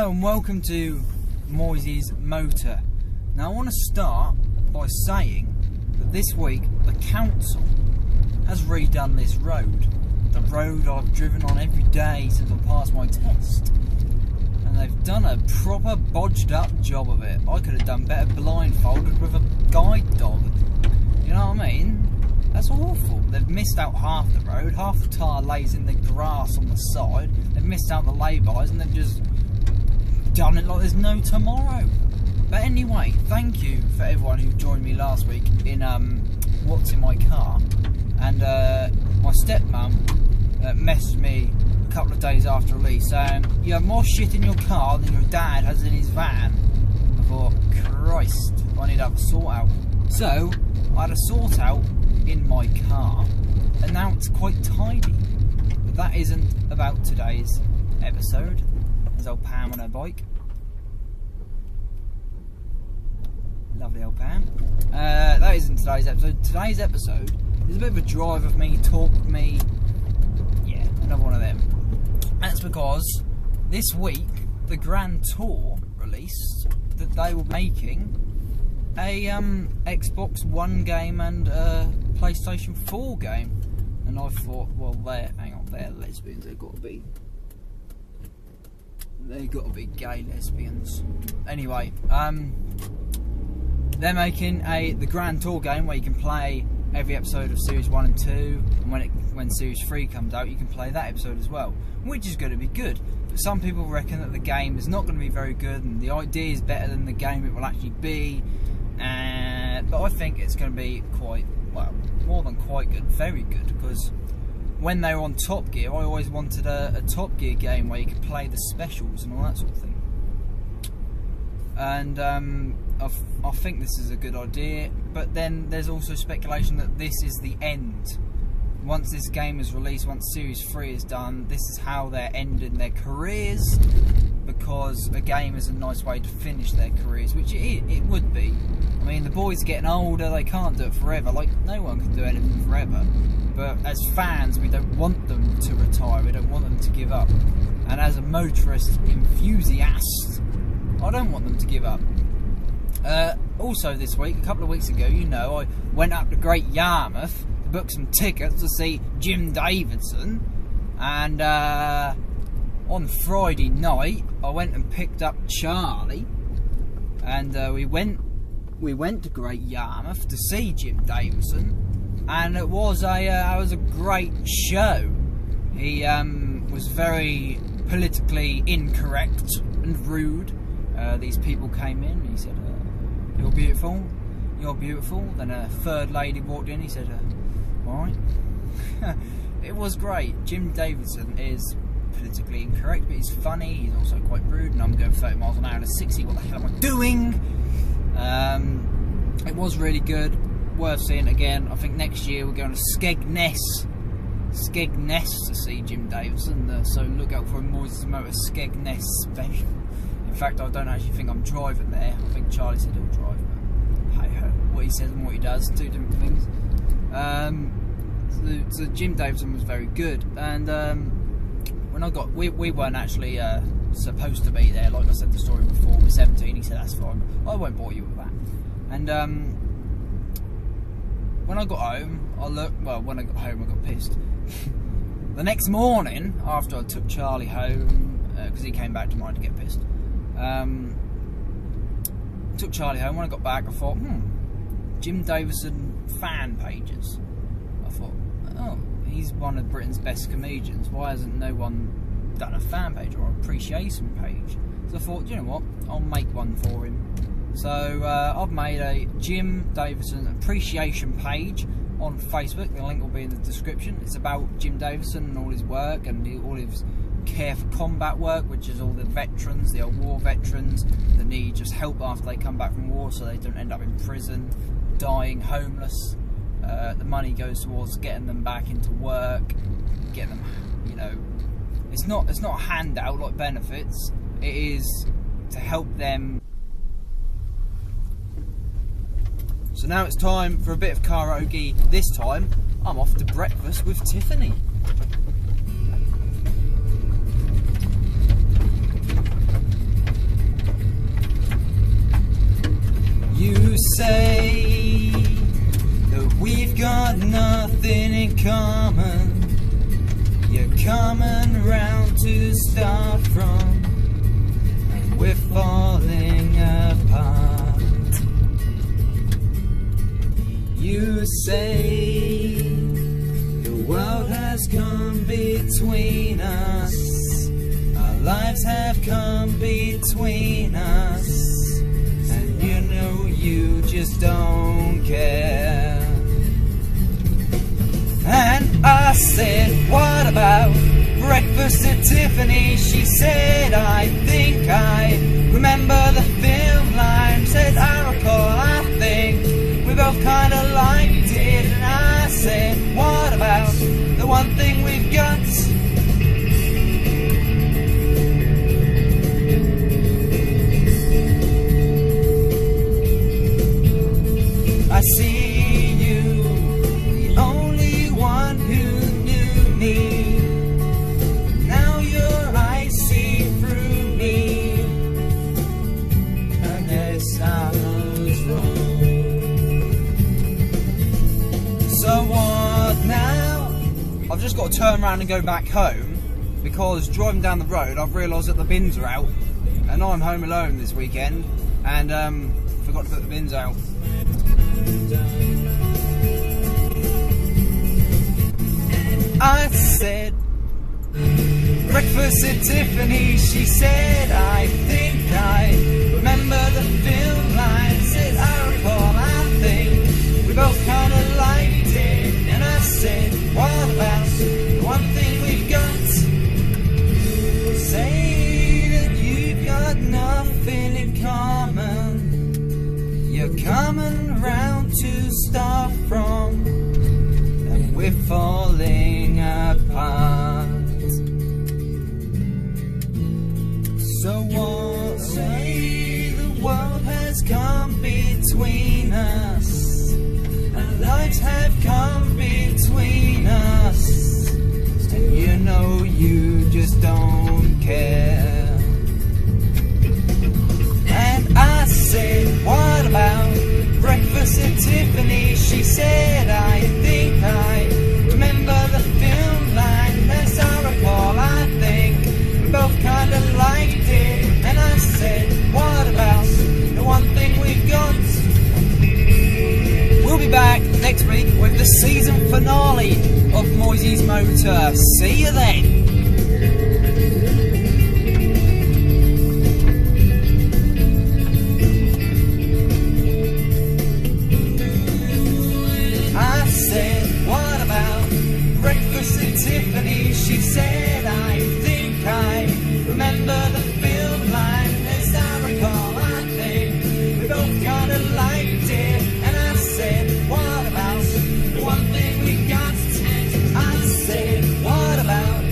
Hello and welcome to Moysie's Motor. Now I want to start by saying that this week the council has redone this road. The road I've driven on every day since I passed my test. And they've done a proper bodged up job of it. I could have done better blindfolded with a guide dog. You know what I mean? That's awful. They've missed out half the road. Half the tyre lays in the grass on the side. They've missed out the lay-bys and they've just done it like there's no tomorrow. But anyway, thank you for everyone who joined me last week in What's in My Car. And my stepmum messaged me a couple of days after release saying, you have more shit in your car than your dad has in his van. I thought, Christ, I need to have a sort out. So, I had a sort out in my car, and now it's quite tidy. But that isn't about today's episode. There's old Pam on her bike. Lovely old Pam. That isn't today's episode. Today's episode is a bit of a drive of me, talk with me. Yeah, another one of them. That's because this week the Grand Tour released that they were making a Xbox One game and a PlayStation 4 game. And I thought, well, they're lesbians. They've got to be gay lesbians. Anyway, they're making the Grand Tour game where you can play every episode of Series 1 and 2, and when Series 3 comes out you can play that episode as well, which is going to be good. But some people reckon that the game is not going to be very good and the idea is better than the game it will actually be, but I think it's going to be quite, well, more than quite good, very good, because when they were on Top Gear I always wanted a Top Gear game where you could play the specials and all that sort of thing. And I think this is a good idea, but then there's also speculation that this is the end. Once this game is released, once Series 3 is done, this is how they're ending their careers, because a game is a nice way to finish their careers, which it would be. I mean, the boys are getting older, they can't do it forever, like no one can do anything forever. But as fans, we don't want them to retire, we don't want them to give up. And as a motorist enthusiast, I don't want them to give up. Also this week, a couple of weeks ago, you know, I went up to Great Yarmouth to book some tickets to see Jim Davidson, and on Friday night I went and picked up Charlie, and we went to Great Yarmouth to see Jim Davidson, and it was a great show. He was very politically incorrect and rude. These people came in, he said, you're beautiful, you're beautiful. Then a third lady walked in, he said, alright. It was great. Jim Davidson is politically incorrect, but he's funny, he's also quite rude, and I'm going 30 miles an hour to 60, what the hell am I doing? It was really good, worth seeing again. I think next year we're going to Skegness to see Jim Davidson, so look out for a Moysie Motor Skegness special. In fact, I don't actually think I'm driving there. I think Charlie said he'll drive, but hey ho, what he says and what he does, two different things. So Jim Davidson was very good, and when I got, we weren't actually supposed to be there. Like I said the story before, we're 17. He said that's fine. I won't bore you with that. And when I got home, when I got home, I got pissed. The next morning, after I took Charlie home, because he came back to mine to get pissed. Took Charlie home. When I got back I thought, Jim Davidson fan pages. I thought, oh, he's one of Britain's best comedians, why hasn't no one done a fan page or appreciation page? So I thought, you know what, I'll make one for him. So I've made a Jim Davidson appreciation page on Facebook. The link will be in the description. It's about Jim Davidson and all his work and all his care for combat work, which is all the veterans, the old war veterans that need just help after they come back from war so they don't end up in prison, dying homeless. The money goes towards getting them back into work, getting them, you know, it's not a handout like benefits, it is to help them. So now it's time for a bit of karaoke. This time I'm off to breakfast with Tiffany. say that we've got nothing in common. You're coming round to start from, and we're falling apart. You say the world has come between us, our lives have come between us, and you know you just don't care. And I said, what about breakfast at Tiffany? She said, I think I remember the film line. Said, I recall, I think we both kinda liked it. And I said, what about the one thing we've got? I see you, the only one who knew me. Now your eyes see through me. I guess I was wrong. So what now? I've just got to turn around and go back home, because driving down the road I've realised that the bins are out, and I'm home alone this weekend, and forgot to put the bins out. I said, breakfast at Tiffany. She said, I think I remember the film line. Said, I recall, I think we both kinda liked it. And I said, what about the one thing we've got? Say that you've got nothing in common. You're coming round to start from, and we're falling apart. So what? Say the world has come between us, and lives have come between us, and you know you just don't care. And I said, what about breakfast at Tiffany? She said, I think I remember the film line. As I recall, I think we both kinda liked it. And I said, what about the one thing we've got? We'll be back next week with the season finale of Moysie's Motor. See you then. Tiffany, she said, I think I remember the film line. As I recall, I think we both kinda liked it. And I said, what about the one thing we got? I said, what about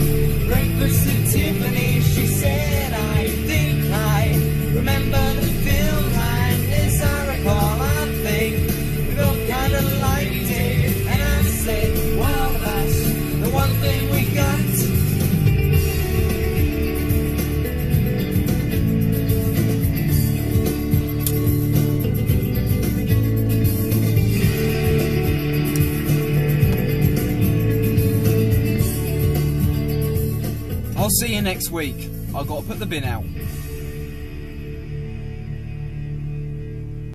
breakfast at Tiffany? She said, I think I remember the film line. As I recall, I think we both kinda liked it. And I said, what about the one thing we got? I'll see you next week. I've got to put the bin out.